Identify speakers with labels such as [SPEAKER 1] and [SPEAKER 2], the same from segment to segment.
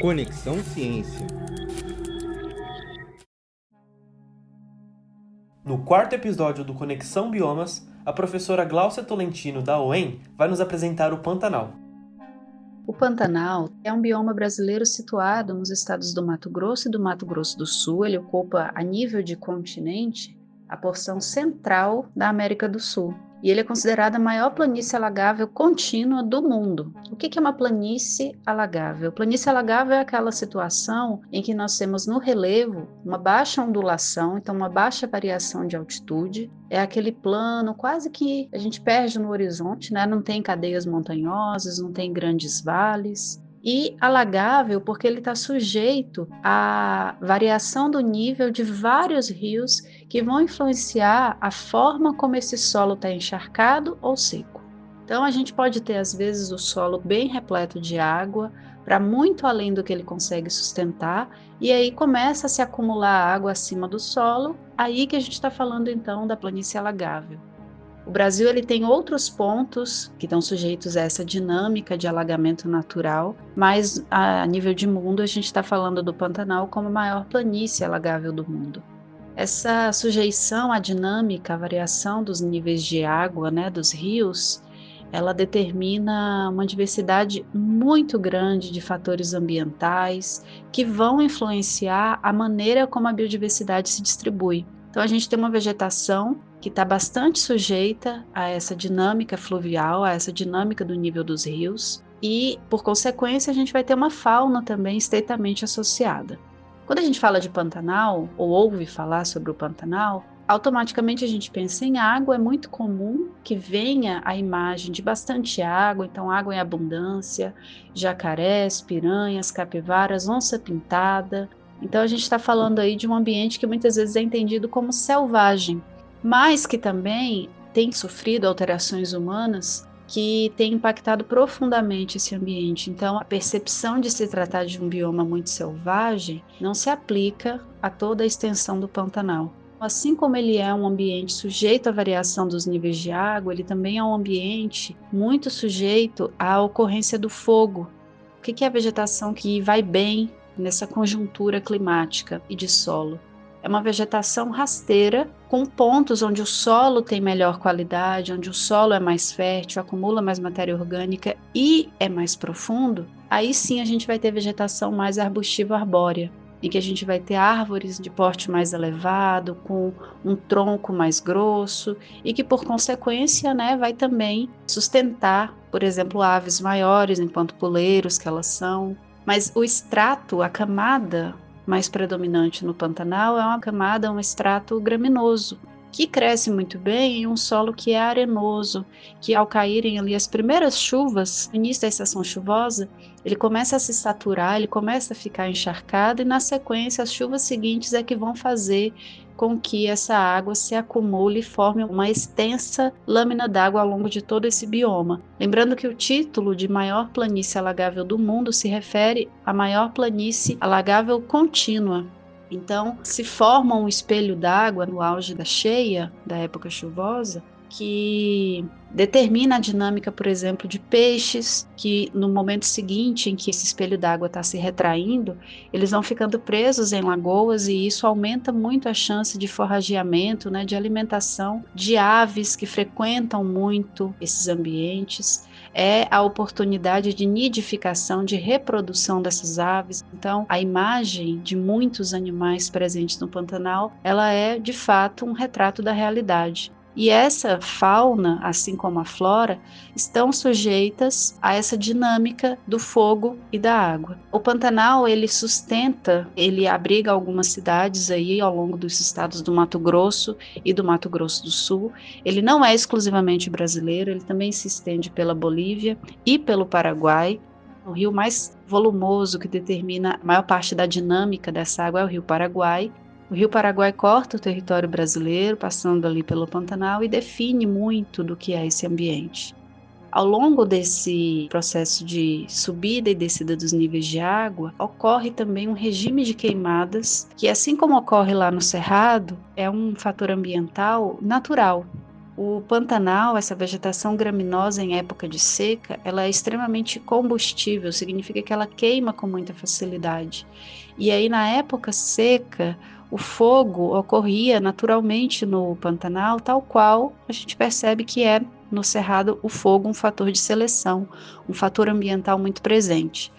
[SPEAKER 1] Conexão Ciência.
[SPEAKER 2] No quarto episódio do Conexão Biomas, a professora Gláucia Tolentino, da UEM, vai nos apresentar o Pantanal.
[SPEAKER 3] O Pantanal é um bioma brasileiro situado nos estados do Mato Grosso e do Mato Grosso do Sul. Ele ocupa, a nível de continente, a porção central da América do Sul. E ele é considerado a maior planície alagável contínua do mundo. O que é uma planície alagável? Planície alagável é aquela situação em que nós temos no relevo uma baixa ondulação, então uma baixa variação de altitude. É aquele plano quase que a gente perde no horizonte, né? Não tem cadeias montanhosas, não tem grandes vales. E alagável porque ele está sujeito à variação do nível de vários rios que vão influenciar a forma como esse solo está encharcado ou seco. Então a gente pode ter às vezes o solo bem repleto de água, para muito além do que ele consegue sustentar, e aí começa a se acumular água acima do solo, aí que a gente está falando então da planície alagável. O Brasil ele tem outros pontos que estão sujeitos a essa dinâmica de alagamento natural, mas a nível de mundo a gente está falando do Pantanal como a maior planície alagável do mundo. Essa sujeição à dinâmica, à variação dos níveis de água, né, dos rios, ela determina uma diversidade muito grande de fatores ambientais que vão influenciar a maneira como a biodiversidade se distribui. Então a gente tem uma vegetação que está bastante sujeita a essa dinâmica fluvial, a essa dinâmica do nível dos rios, e, por consequência, a gente vai ter uma fauna também estreitamente associada. Quando a gente fala de Pantanal, ou ouve falar sobre o Pantanal, automaticamente a gente pensa em água. É muito comum que venha a imagem de bastante água, então água em abundância, jacarés, piranhas, capivaras, onça-pintada. Então a gente está falando aí de um ambiente que muitas vezes é entendido como selvagem, mas que também tem sofrido alterações humanas que têm impactado profundamente esse ambiente. Então, a percepção de se tratar de um bioma muito selvagem não se aplica a toda a extensão do Pantanal. Assim como ele é um ambiente sujeito à variação dos níveis de água, ele também é um ambiente muito sujeito à ocorrência do fogo. O que é a vegetação que vai bem nessa conjuntura climática e de solo? É uma vegetação rasteira, com pontos onde o solo tem melhor qualidade, onde o solo é mais fértil, acumula mais matéria orgânica e é mais profundo. Aí sim a gente vai ter vegetação mais arbustiva arbórea, em que a gente vai ter árvores de porte mais elevado, com um tronco mais grosso e que, por consequência, né, vai também sustentar, por exemplo, aves maiores, enquanto puleiros que elas são. Mas o extrato, a camada mais predominante no Pantanal é uma camada, um extrato graminoso, que cresce muito bem em um solo que é arenoso, que ao caírem ali as primeiras chuvas, no início da estação chuvosa, ele começa a se saturar, ele começa a ficar encharcado e na sequência as chuvas seguintes é que vão fazer com que essa água se acumule e forme uma extensa lâmina d'água ao longo de todo esse bioma. Lembrando que o título de maior planície alagável do mundo se refere à maior planície alagável contínua. Então, se forma um espelho d'água no auge da cheia, da época chuvosa, que determina a dinâmica, por exemplo, de peixes, que no momento seguinte em que esse espelho d'água está se retraindo, eles vão ficando presos em lagoas e isso aumenta muito a chance de forrageamento, né, de alimentação de aves que frequentam muito esses ambientes. É a oportunidade de nidificação, de reprodução dessas aves. Então, a imagem de muitos animais presentes no Pantanal, ela é, de fato, um retrato da realidade. E essa fauna, assim como a flora, estão sujeitas a essa dinâmica do fogo e da água. O Pantanal, ele sustenta, ele abriga algumas cidades aí ao longo dos estados do Mato Grosso e do Mato Grosso do Sul. Ele não é exclusivamente brasileiro, ele também se estende pela Bolívia e pelo Paraguai. O rio mais volumoso que determina a maior parte da dinâmica dessa água é o Rio Paraguai. O Rio Paraguai corta o território brasileiro, passando ali pelo Pantanal, e define muito do que é esse ambiente. Ao longo desse processo de subida e descida dos níveis de água, ocorre também um regime de queimadas, que assim como ocorre lá no Cerrado, é um fator ambiental natural. O Pantanal, essa vegetação graminosa em época de seca, ela é extremamente combustível, significa que ela queima com muita facilidade. E aí, na época seca, o fogo ocorria naturalmente no Pantanal, tal qual a gente percebe que é no Cerrado o fogo um fator de seleção, um fator ambiental muito presente.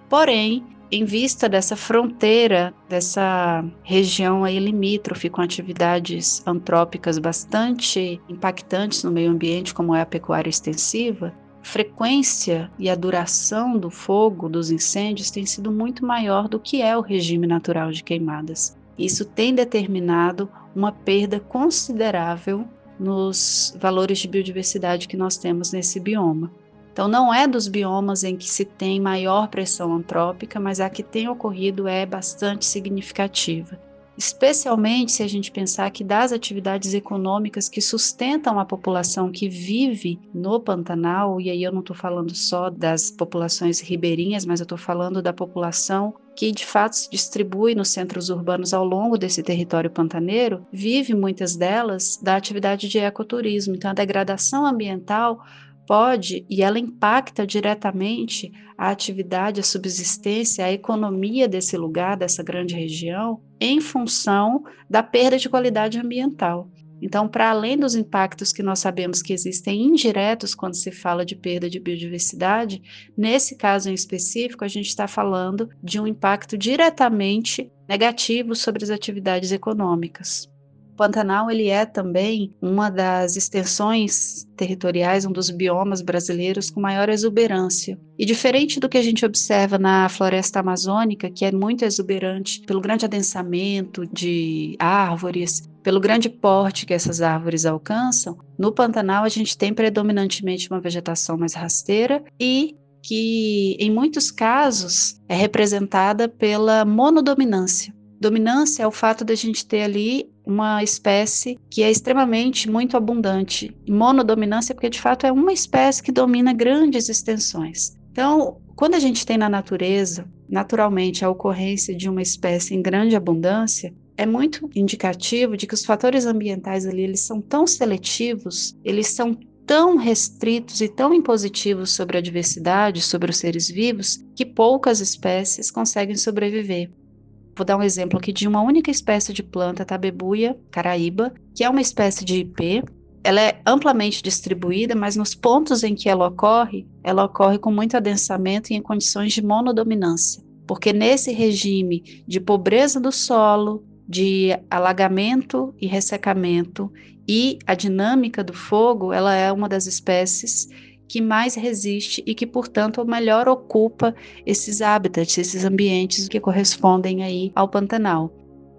[SPEAKER 3] Porém, em vista dessa fronteira, dessa região aí limítrofe com atividades antrópicas bastante impactantes no meio ambiente, como é a pecuária extensiva, a frequência e a duração do fogo, dos incêndios, tem sido muito maior do que é o regime natural de queimadas. Isso tem determinado uma perda considerável nos valores de biodiversidade que nós temos nesse bioma. Então, não é dos biomas em que se tem maior pressão antrópica, mas a que tem ocorrido é bastante significativa. Especialmente se a gente pensar que das atividades econômicas que sustentam a população que vive no Pantanal, e aí eu não estou falando só das populações ribeirinhas, mas eu estou falando da população que de fato se distribui nos centros urbanos ao longo desse território pantaneiro, vive muitas delas da atividade de ecoturismo. Então, a degradação ambiental pode, e ela impacta diretamente a atividade, a subsistência, a economia desse lugar, dessa grande região, em função da perda de qualidade ambiental. Então, para além dos impactos que nós sabemos que existem indiretos quando se fala de perda de biodiversidade, nesse caso em específico, a gente está falando de um impacto diretamente negativo sobre as atividades econômicas. O Pantanal ele é também uma das extensões territoriais, um dos biomas brasileiros com maior exuberância. E diferente do que a gente observa na floresta amazônica, que é muito exuberante pelo grande adensamento de árvores, pelo grande porte que essas árvores alcançam, no Pantanal a gente tem predominantemente uma vegetação mais rasteira e que, em muitos casos, é representada pela monodominância. Dominância é o fato de a gente ter ali uma espécie que é extremamente muito abundante. E monodominância porque, de fato, é uma espécie que domina grandes extensões. Então, quando a gente tem na natureza, naturalmente, a ocorrência de uma espécie em grande abundância, é muito indicativo de que os fatores ambientais ali, eles são tão seletivos, eles são tão restritos e tão impositivos sobre a diversidade, sobre os seres vivos, que poucas espécies conseguem sobreviver. Vou dar um exemplo aqui de uma única espécie de planta, Tabebuia caraíba, que é uma espécie de ipê. Ela é amplamente distribuída, mas nos pontos em que ela ocorre com muito adensamento e em condições de monodominância. Porque nesse regime de pobreza do solo, de alagamento e ressecamento e a dinâmica do fogo, ela é uma das espécies que mais resiste e que, portanto, melhor ocupa esses hábitats, esses ambientes que correspondem aí ao Pantanal.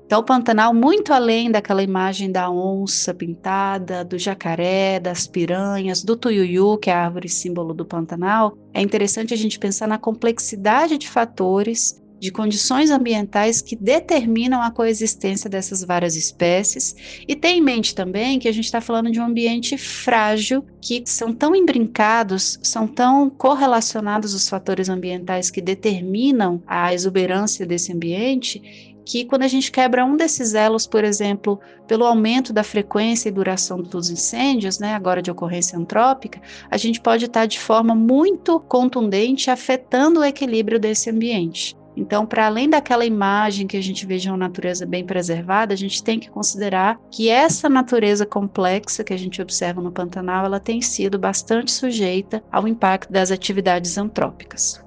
[SPEAKER 3] Então, o Pantanal, muito além daquela imagem da onça pintada, do jacaré, das piranhas, do tuiuiu, que é a árvore símbolo do Pantanal, é interessante a gente pensar na complexidade de fatores, de condições ambientais que determinam a coexistência dessas várias espécies, e ter em mente também que a gente está falando de um ambiente frágil, que são tão imbrincados, são tão correlacionados os fatores ambientais que determinam a exuberância desse ambiente, que quando a gente quebra um desses elos, por exemplo, pelo aumento da frequência e duração dos incêndios, né, agora de ocorrência antrópica, a gente pode estar de forma muito contundente afetando o equilíbrio desse ambiente. Então, para além daquela imagem que a gente vê de uma natureza bem preservada, a gente tem que considerar que essa natureza complexa que a gente observa no Pantanal, ela tem sido bastante sujeita ao impacto das atividades antrópicas.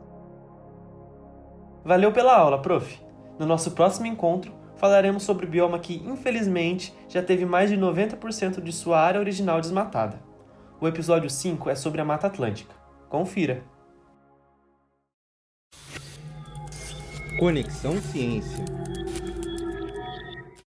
[SPEAKER 2] Valeu pela aula, prof. No nosso próximo encontro, falaremos sobre o bioma que, infelizmente, já teve mais de 90% de sua área original desmatada. O episódio 5 é sobre a Mata Atlântica. Confira!
[SPEAKER 1] Conexão Ciência.